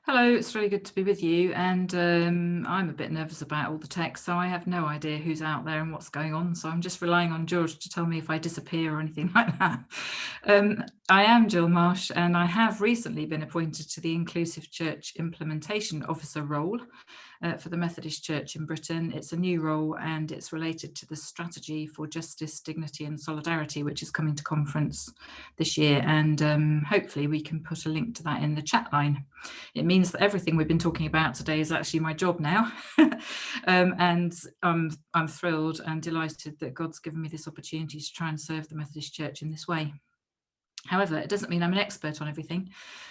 Hello, it's really good to be with you, and I'm a bit nervous about all the text, so I have no idea who's out there and what's going on, so I'm just relying on George to tell me if I disappear or anything like that. I am Jill Marsh, and I have recently been appointed to the Inclusive Church Implementation Officer role for the Methodist Church in Britain. It's a new role, and it's related to the Strategy for Justice, Dignity and Solidarity, which is coming to conference this year, and hopefully we can put a link to that in the chat line. It means that everything we've been talking about today is actually my job now. And I'm thrilled and delighted that God's given me this opportunity to try and serve the Methodist Church in this way. However, it doesn't mean I'm an expert on everything.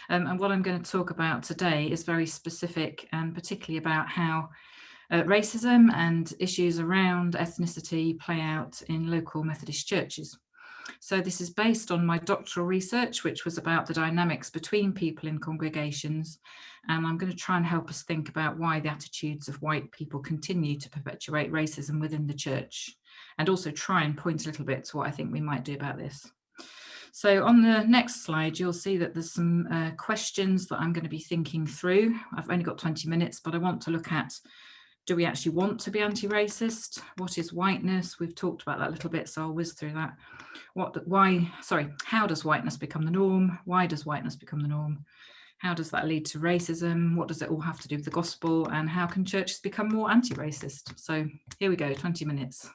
And what I'm going to talk about today is very specific, and particularly about how racism and issues around ethnicity play out in local Methodist churches. So this is based on my doctoral research, which was about the dynamics between people in congregations. And I'm going to try and help us think about why the attitudes of white people continue to perpetuate racism within the church, and also try and point a little bit to what I think we might do about this. So on the next slide, you'll see that there's some questions that I'm going to be thinking through. I've only got 20 minutes, but I want to look at, do we actually want to be anti-racist? What is whiteness? We've talked about that a little bit, so I'll whiz through that. How does whiteness become the norm? Why does whiteness become the norm? How does that lead to racism? What does it all have to do with the gospel? And how can churches become more anti-racist? So here we go, 20 minutes.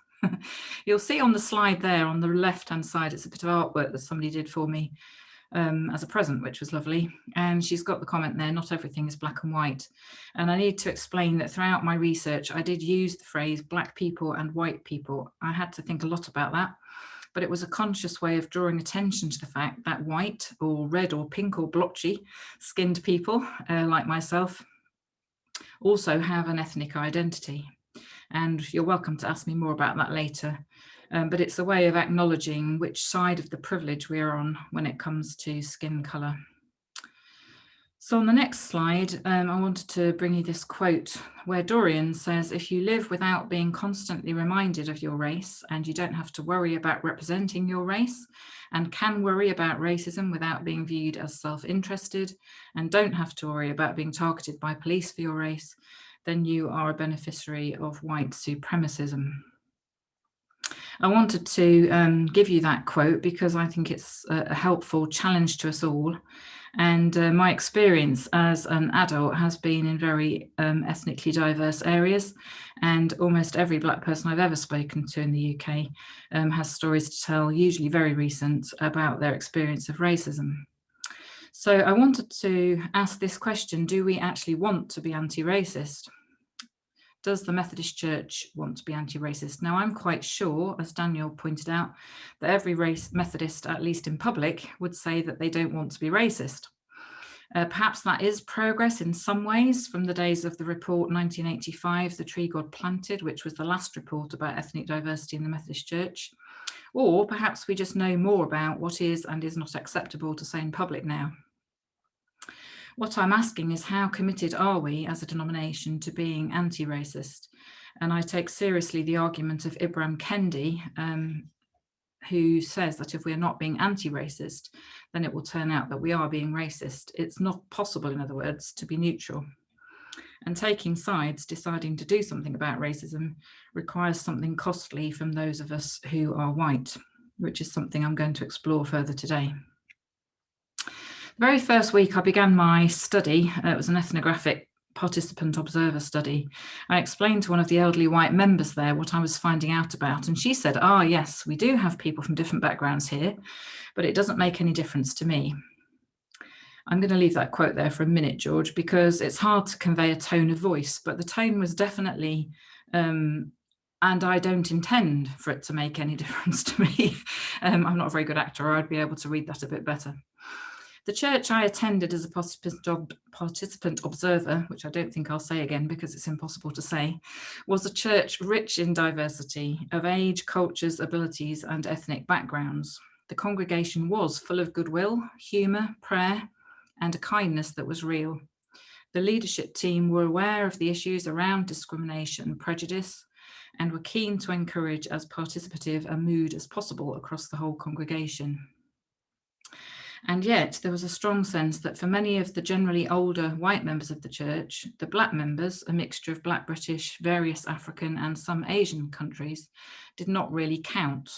You'll see on the slide there on the left-hand side, it's a bit of artwork that somebody did for me as a present, which was lovely. And she's got the comment there, not everything is black and white. And I need to explain that throughout my research, I did use the phrase black people and white people. I had to think a lot about that, but it was a conscious way of drawing attention to the fact that white or red or pink or blotchy skinned people like myself also have an ethnic identity. And you're welcome to ask me more about that later. But it's a way of acknowledging which side of the privilege we are on when it comes to skin colour. So on the next slide, I wanted to bring you this quote where Dorian says, if you live without being constantly reminded of your race, and you don't have to worry about representing your race, and can worry about racism without being viewed as self-interested, and don't have to worry about being targeted by police for your race, then you are a beneficiary of white supremacism. I wanted to give you that quote because I think it's a helpful challenge to us all. And my experience as an adult has been in very ethnically diverse areas, and almost every black person I've ever spoken to in the UK has stories to tell, usually very recent, about their experience of racism. So I wanted to ask this question: do we actually want to be anti-racist? Does the Methodist Church want to be anti-racist? Now, I'm quite sure, as Daniel pointed out, that every Methodist, at least in public, would say that they don't want to be racist. Perhaps that is progress in some ways from the days of the report 1985, The Tree God Planted, which was the last report about ethnic diversity in the Methodist Church. Or perhaps we just know more about what is and is not acceptable to say in public now. What I'm asking is, how committed are we as a denomination to being anti-racist? And I take seriously the argument of Ibram Kendi, who says that if we're not being anti-racist, then it will turn out that we are being racist. It's not possible, in other words, to be neutral. And taking sides, deciding to do something about racism, requires something costly from those of us who are white, which is something I'm going to explore further today. The very first week I began my study, it was an ethnographic participant observer study. I explained to one of the elderly white members there what I was finding out about, and she said, yes, we do have people from different backgrounds here, but it doesn't make any difference to me. I'm going to leave that quote there for a minute, George, because it's hard to convey a tone of voice, but the tone was definitely, and I don't intend for it to make any difference to me. I'm not a very good actor, or I'd be able to read that a bit better. The church I attended as a participant observer, which I don't think I'll say again because it's impossible to say, was a church rich in diversity of age, cultures, abilities, and ethnic backgrounds. The congregation was full of goodwill, humour, prayer, and a kindness that was real. The leadership team were aware of the issues around discrimination and prejudice, and were keen to encourage as participative a mood as possible across the whole congregation. And yet there was a strong sense that for many of the generally older white members of the church, the black members, a mixture of black British, various African and some Asian countries, did not really count.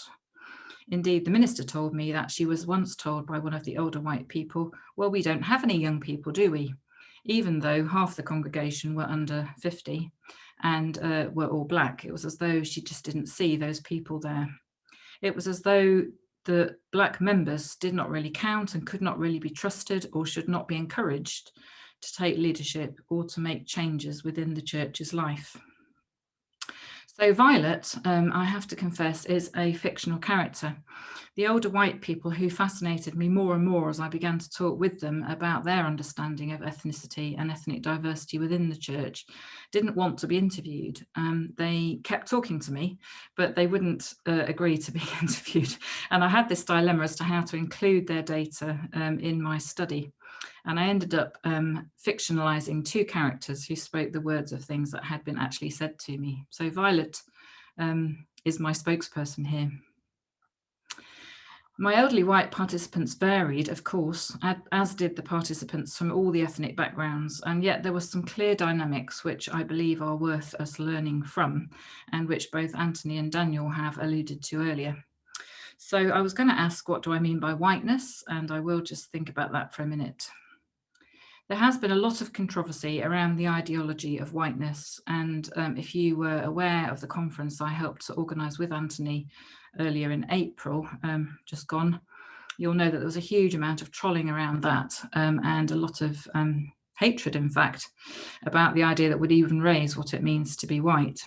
Indeed, the minister told me that she was once told by one of the older white people, well, we don't have any young people, do we? Even though half the congregation were under 50 and were all black. It was as though she just didn't see those people there. It was as though the black members did not really count and could not really be trusted or should not be encouraged to take leadership or to make changes within the church's life. So Violet, I have to confess, is a fictional character. The older white people who fascinated me more and more as I began to talk with them about their understanding of ethnicity and ethnic diversity within the church didn't want to be interviewed. They kept talking to me, but they wouldn't agree to be interviewed. And I had this dilemma as to how to include their data in my study. And I ended up fictionalizing two characters who spoke the words of things that had been actually said to me. So Violet is my spokesperson here. My elderly white participants varied, of course, as did the participants from all the ethnic backgrounds, and yet there were some clear dynamics which I believe are worth us learning from, and which both Anthony and Daniel have alluded to earlier. So I was going to ask, what do I mean by whiteness? And I will just think about that for a minute. There has been a lot of controversy around the ideology of whiteness, and if you were aware of the conference I helped to organise with Anthony earlier in April, just gone, you'll know that there was a huge amount of trolling around that and a lot of hatred, in fact, about the idea that would even raise what it means to be white.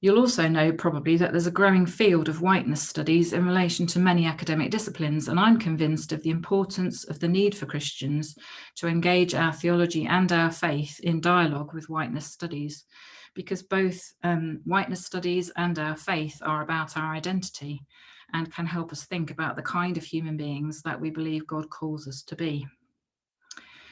You'll also know probably that there's a growing field of whiteness studies in relation to many academic disciplines, and I'm convinced of the importance of the need for Christians to engage our theology and our faith in dialogue with whiteness studies, because both whiteness studies and our faith are about our identity and can help us think about the kind of human beings that we believe God calls us to be.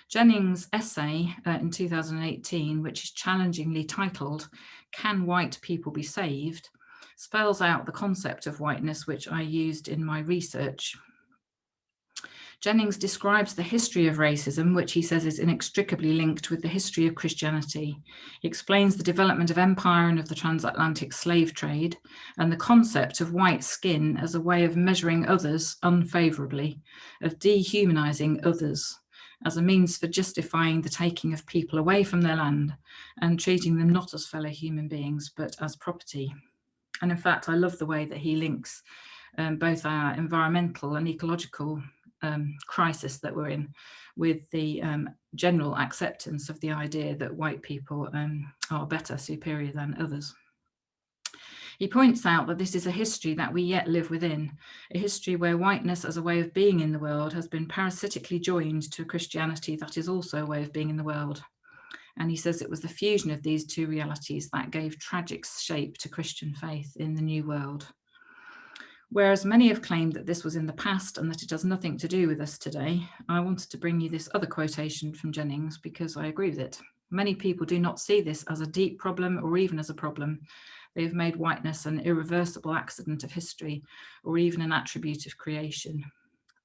Jennings' essay in 2018, which is challengingly titled, "Can White People Be Saved?" spells out the concept of whiteness which I used in my research. Jennings describes the history of racism, which he says is inextricably linked with the history of Christianity. He explains the development of empire and of the transatlantic slave trade, and the concept of white skin as a way of measuring others unfavourably, of dehumanising others, as a means for justifying the taking of people away from their land and treating them not as fellow human beings, but as property. And in fact, I love the way that he links both our environmental and ecological crisis that we're in with the general acceptance of the idea that white people are better, superior than others. He points out that this is a history that we yet live within, a history where whiteness as a way of being in the world has been parasitically joined to a Christianity that is also a way of being in the world. And he says it was the fusion of these two realities that gave tragic shape to Christian faith in the New World. Whereas many have claimed that this was in the past and that it has nothing to do with us today, I wanted to bring you this other quotation from Jennings because I agree with it. Many people do not see this as a deep problem or even as a problem. They have made whiteness an irreversible accident of history or even an attribute of creation.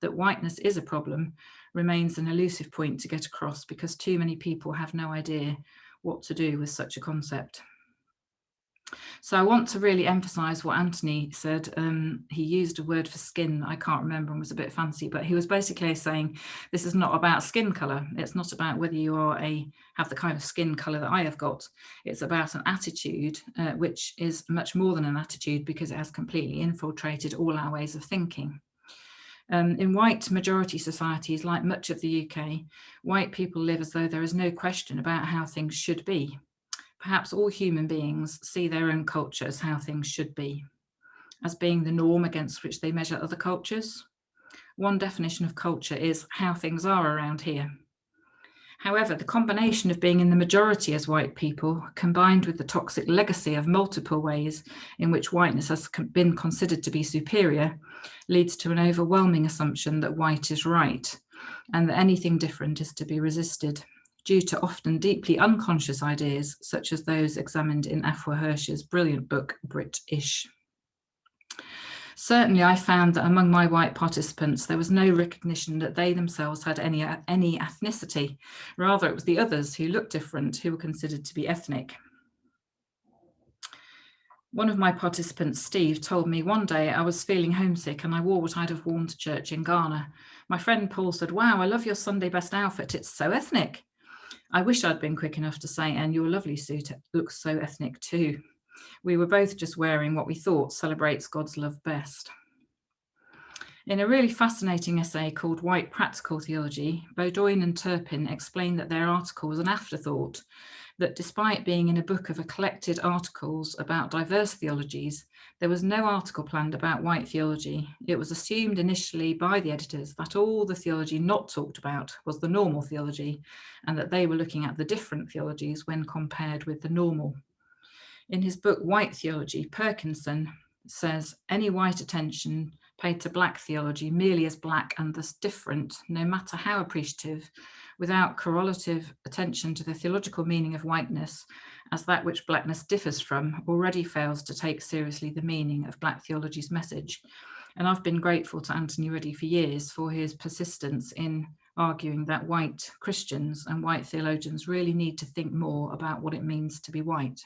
That whiteness is a problem remains an elusive point to get across because too many people have no idea what to do with such a concept. So I want to really emphasize what Anthony said. He used a word for skin I can't remember and was a bit fancy, but he was basically saying this is not about skin color. It's not about whether you are have the kind of skin color that I have got. It's about an attitude, which is much more than an attitude because it has completely infiltrated all our ways of thinking. In white majority societies, like much of the UK, white people live as though there is no question about how things should be. Perhaps all human beings see their own culture as how things should be, as being the norm against which they measure other cultures. One definition of culture is how things are around here. However, the combination of being in the majority as white people, combined with the toxic legacy of multiple ways in which whiteness has been considered to be superior, leads to an overwhelming assumption that white is right and that anything different is to be resisted, due to often deeply unconscious ideas, such as those examined in Afua Hirsch's brilliant book, British. Certainly, I found that among my white participants, there was no recognition that they themselves had any ethnicity. Rather, it was the others who looked different who were considered to be ethnic. One of my participants, Steve, told me one day I was feeling homesick and I wore what I'd have worn to church in Ghana. My friend Paul said, "Wow, I love your Sunday best outfit. It's so ethnic." I wish I'd been quick enough to say, "And your lovely suit looks so ethnic too." We were both just wearing what we thought celebrates God's love best. In a really fascinating essay called White Practical Theology, Beaudoin and Turpin explained that their article was an afterthought, that despite being in a book of collected articles about diverse theologies, there was no article planned about white theology. It was assumed initially by the editors that all the theology not talked about was the normal theology, and that they were looking at the different theologies when compared with the normal. In his book White Theology, Perkinson says any white attention paid to black theology merely as black and thus different, no matter how appreciative, without correlative attention to the theological meaning of whiteness as that which blackness differs from, already fails to take seriously the meaning of black theology's message. And I've been grateful to Anthony Ruddy for years for his persistence in arguing that white Christians and white theologians really need to think more about what it means to be white.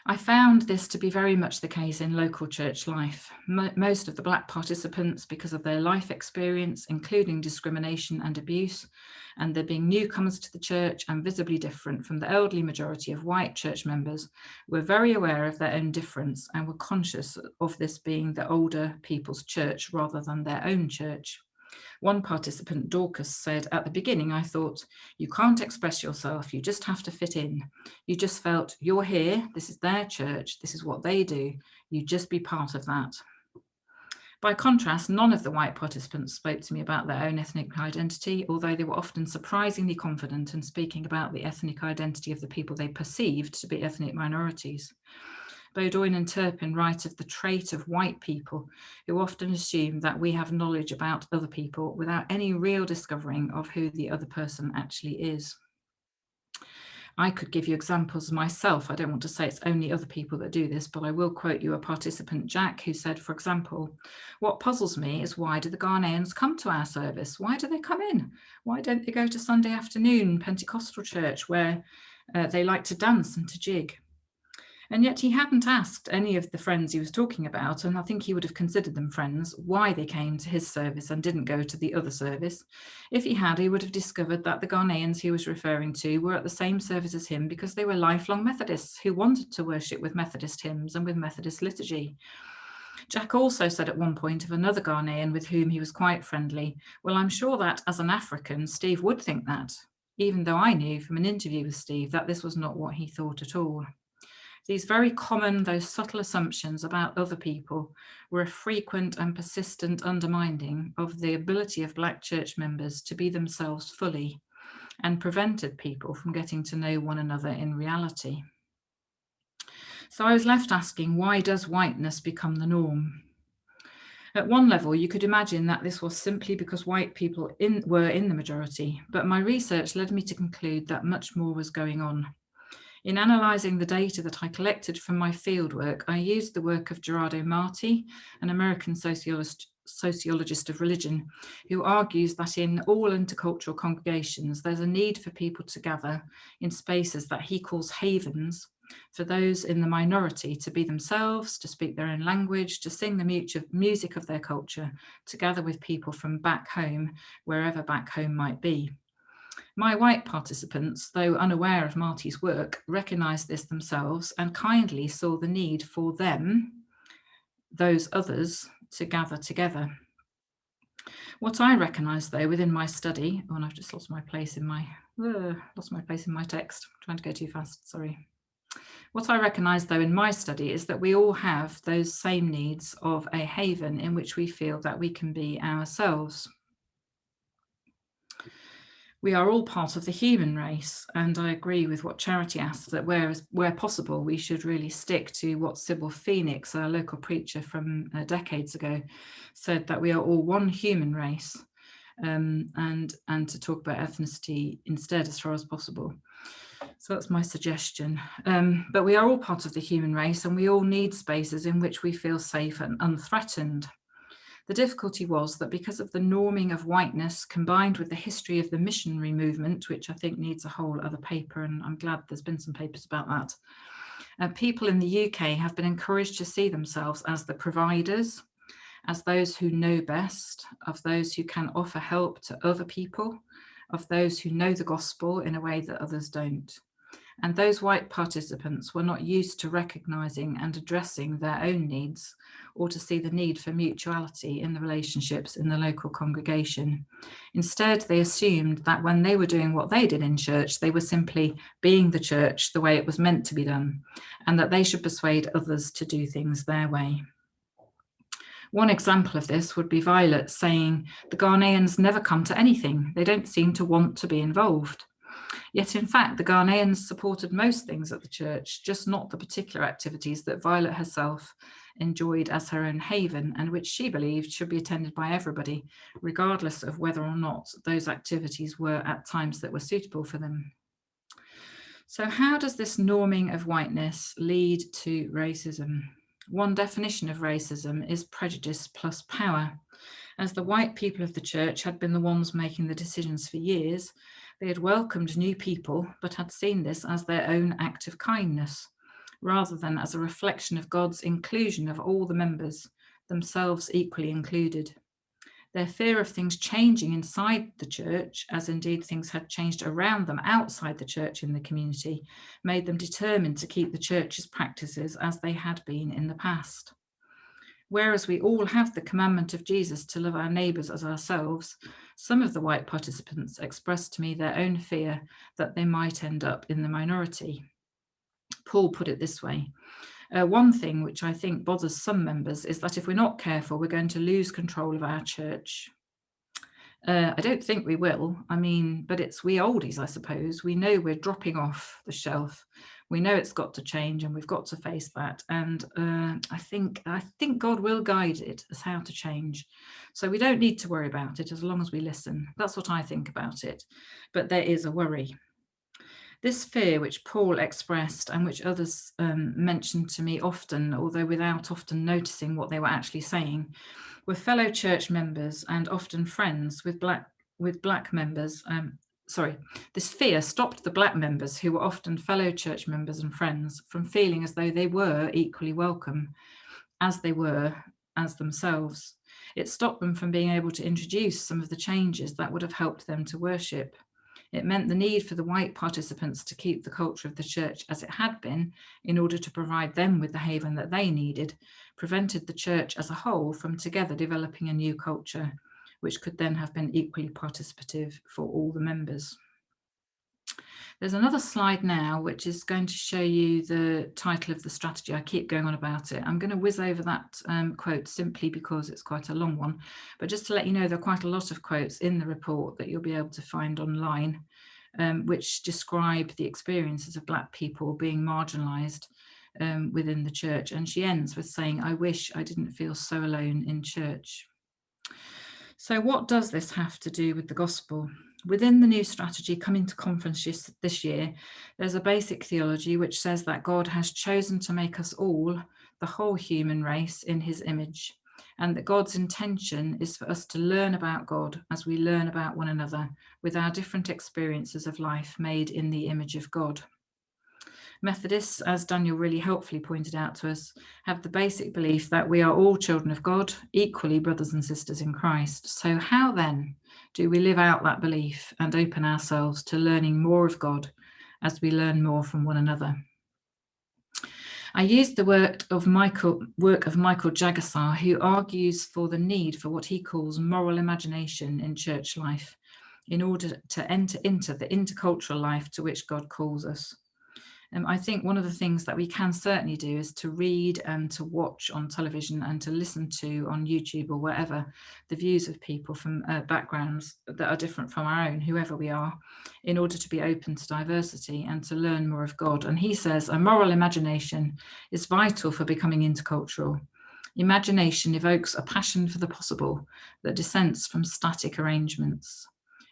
I found this to be very much the case in local church life. Most of the black participants, because of their life experience, including discrimination and abuse, and there being newcomers to the church and visibly different from the elderly majority of white church members, were very aware of their own difference and were conscious of this being the older people's church rather than their own church. One participant, Dorcas, said, "At the beginning, I thought, you can't express yourself, you just have to fit in. You just felt, you're here, this is their church, this is what they do, you just be part of that." By contrast, none of the white participants spoke to me about their own ethnic identity, although they were often surprisingly confident in speaking about the ethnic identity of the people they perceived to be ethnic minorities. Beaudoin and Turpin write of the trait of white people who often assume that we have knowledge about other people without any real discovering of who the other person actually is. I could give you examples myself. I don't want to say it's only other people that do this, but I will quote you a participant, Jack, who said, for example, "What puzzles me is why do the Ghanaians come to our service? Why do they come in? Why don't they go to Sunday afternoon Pentecostal church where they like to dance and to jig?" And yet he hadn't asked any of the friends he was talking about, and I think he would have considered them friends, why they came to his service and didn't go to the other service. If he had, he would have discovered that the Ghanaians he was referring to were at the same service as him because they were lifelong Methodists who wanted to worship with Methodist hymns and with Methodist liturgy. Jack also said at one point of another Ghanaian with whom he was quite friendly, "Well, I'm sure that as an African, Steve would think that," even though I knew from an interview with Steve that this was not what he thought at all. These very common, though subtle assumptions about other people were a frequent and persistent undermining of the ability of black church members to be themselves fully, and prevented people from getting to know one another in reality. So I was left asking, why does whiteness become the norm? At one level, you could imagine that this was simply because white people were in the majority, but my research led me to conclude that much more was going on. In analysing the data that I collected from my fieldwork, I used the work of Gerardo Marti, an American sociologist of religion, who argues that in all intercultural congregations, there's a need for people to gather in spaces that he calls havens, for those in the minority to be themselves, to speak their own language, to sing the music of their culture, to gather with people from back home, wherever back home might be. My white participants, though unaware of Marty's work, recognised this themselves and kindly saw the need for them, those others, to gather together. What I recognised, though, within my study, and I've just lost my place in my text. I'm trying to go too fast, sorry. What I recognise, though, in my study is that we all have those same needs of a haven in which we feel that we can be ourselves. We are all part of the human race, and I agree with what Charity asked, that where possible, we should really stick to what Sybil Phoenix, a local preacher from decades ago, said, that we are all one human race. and to talk about ethnicity instead as far as possible. So that's my suggestion. But we are all part of the human race, and we all need spaces in which we feel safe and unthreatened. The difficulty was that because of the norming of whiteness combined with the history of the missionary movement, which I think needs a whole other paper, and I'm glad there's been some papers about that, people in the UK have been encouraged to see themselves as the providers, as those who know best, of those who can offer help to other people, of those who know the gospel in a way that others don't. And those white participants were not used to recognising and addressing their own needs, or to see the need for mutuality in the relationships in the local congregation. Instead, they assumed that when they were doing what they did in church, they were simply being the church the way it was meant to be done, and that they should persuade others to do things their way. One example of this would be Violet saying, "The Ghanaians never come to anything. They don't seem to want to be involved." Yet in fact, the Ghanaians supported most things at the church, just not the particular activities that Violet herself enjoyed as her own haven, and which she believed should be attended by everybody, regardless of whether or not those activities were at times that were suitable for them. So how does this norming of whiteness lead to racism? One definition of racism is prejudice plus power. As the white people of the church had been the ones making the decisions for years, they had welcomed new people, but had seen this as their own act of kindness, rather than as a reflection of God's inclusion of all the members, themselves equally included. Their fear of things changing inside the church, as indeed things had changed around them outside the church in the community, made them determined to keep the church's practices as they had been in the past. Whereas we all have the commandment of Jesus to love our neighbours as ourselves, some of the white participants expressed to me their own fear that they might end up in the minority. Paul put it this way: one thing which I think bothers some members is that if we're not careful, we're going to lose control of our church. I don't think we will. I mean, but it's we oldies, I suppose. We know we're dropping off the shelf. We know it's got to change, and we've got to face that. And I think God will guide it as how to change. So we don't need to worry about it as long as we listen. That's what I think about it. But there is a worry. This fear which Paul expressed and which others mentioned to me often, although without often noticing what they were actually saying, were fellow church members and often friends with black members. This fear stopped the black members, who were often fellow church members and friends, from feeling as though they were equally welcome, as they were as themselves. It stopped them from being able to introduce some of the changes that would have helped them to worship. It meant the need for the white participants to keep the culture of the church as it had been in order to provide them with the haven that they needed, prevented the church as a whole from together developing a new culture, which could then have been equally participative for all the members. There's another slide now, which is going to show you the title of the strategy. I keep going on about it. I'm going to whiz over that quote simply because it's quite a long one. But just to let you know, there are quite a lot of quotes in the report that you'll be able to find online, which describe the experiences of Black people being marginalised within the church. And she ends with saying, "I wish I didn't feel so alone in church." So what does this have to do with the gospel? Within the new strategy coming to conference this year, there's a basic theology which says that God has chosen to make us all, the whole human race, in his image, and that God's intention is for us to learn about God as we learn about one another, with our different experiences of life made in the image of God. Methodists, as Daniel really helpfully pointed out to us, have the basic belief that we are all children of God, equally brothers and sisters in Christ. So how then do we live out that belief and open ourselves to learning more of God as we learn more from one another? I used the work of Michael Jagassar, who argues for the need for what he calls moral imagination in church life in order to enter into the intercultural life to which God calls us. I think one of the things that we can certainly do is to read and to watch on television and to listen to on YouTube or wherever the views of people from backgrounds that are different from our own, whoever we are, in order to be open to diversity and to learn more of God. And he says a moral imagination is vital for becoming intercultural. Imagination evokes a passion for the possible that dissents from static arrangements.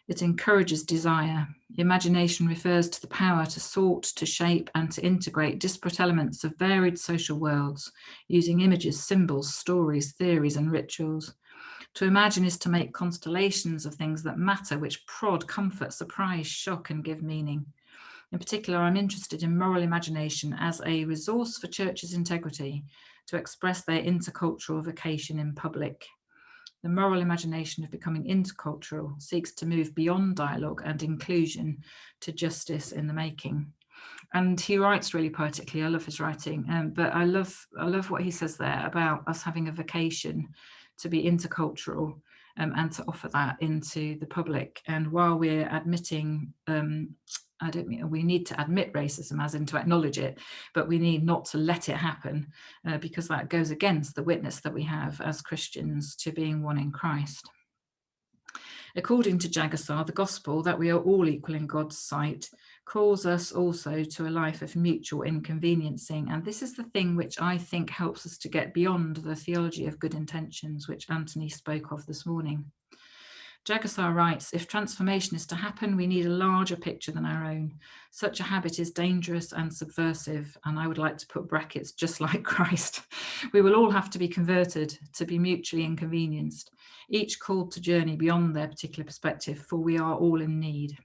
It encourages desire. Imagination refers to the power to sort, to shape, and to integrate disparate elements of varied social worlds, using images, symbols, stories, theories, and rituals. To imagine is to make constellations of things that matter, which prod, comfort, surprise, shock, and give meaning. In particular, I'm interested in moral imagination as a resource for churches' integrity to express their intercultural vocation in public. The moral imagination of becoming intercultural seeks to move beyond dialogue and inclusion to justice in the making. And he writes really poetically. I love his writing, but I love what he says there about us having a vocation to be intercultural and to offer that into the public. And while we're admitting, I don't mean we need to admit racism as in to acknowledge it, but we need not to let it happen because that goes against the witness that we have as Christians to being one in Christ. According to Jagasar, the gospel that we are all equal in God's sight calls us also to a life of mutual inconveniencing. And this is the thing which I think helps us to get beyond the theology of good intentions, which Anthony spoke of this morning. Jagasar writes, if transformation is to happen, we need a larger picture than our own. Such a habit is dangerous and subversive, and I would like to put brackets, just like Christ. We will all have to be converted to be mutually inconvenienced, each called to journey beyond their particular perspective, for we are all in need.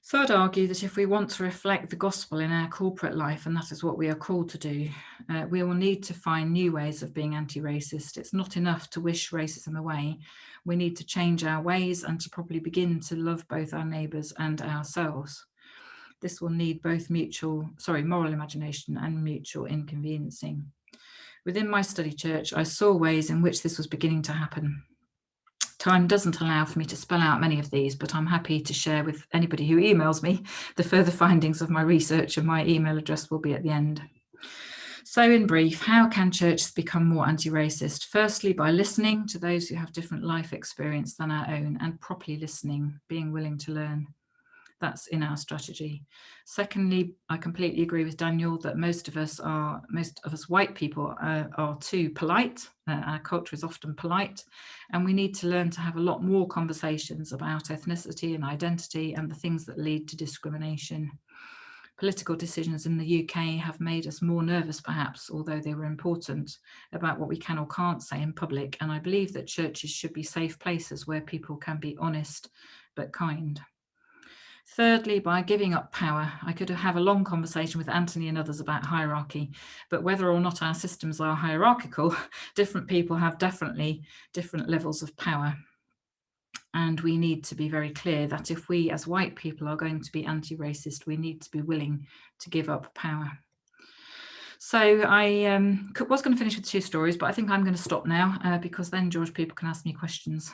So I'd argue that if we want to reflect the gospel in our corporate life, and that is what we are called to do, we will need to find new ways of being anti-racist. It's not enough to wish racism away. We need to change our ways and to probably begin to love both our neighbours and ourselves. This will need both moral imagination and mutual inconveniencing. Within my study church, I saw ways in which this was beginning to happen. Time doesn't allow for me to spell out many of these, but I'm happy to share with anybody who emails me the further findings of my research, and my email address will be at the end. So in brief, how can churches become more anti-racist? Firstly, by listening to those who have different life experience than our own and properly listening, being willing to learn. That's in our strategy. Secondly, I completely agree with Daniel that most of us white people are too polite. Our culture is often polite, and we need to learn to have a lot more conversations about ethnicity and identity and the things that lead to discrimination. Political decisions in the UK have made us more nervous, perhaps, although they were important, about what we can or can't say in public. And I believe that churches should be safe places where people can be honest but kind. Thirdly, by giving up power. I could have a long conversation with Anthony and others about hierarchy, but whether or not our systems are hierarchical, different people have definitely different levels of power. And we need to be very clear that if we as white people are going to be anti-racist, we need to be willing to give up power. So I was going to finish with 2 stories, but I think I'm going to stop now because then George, people can ask me questions.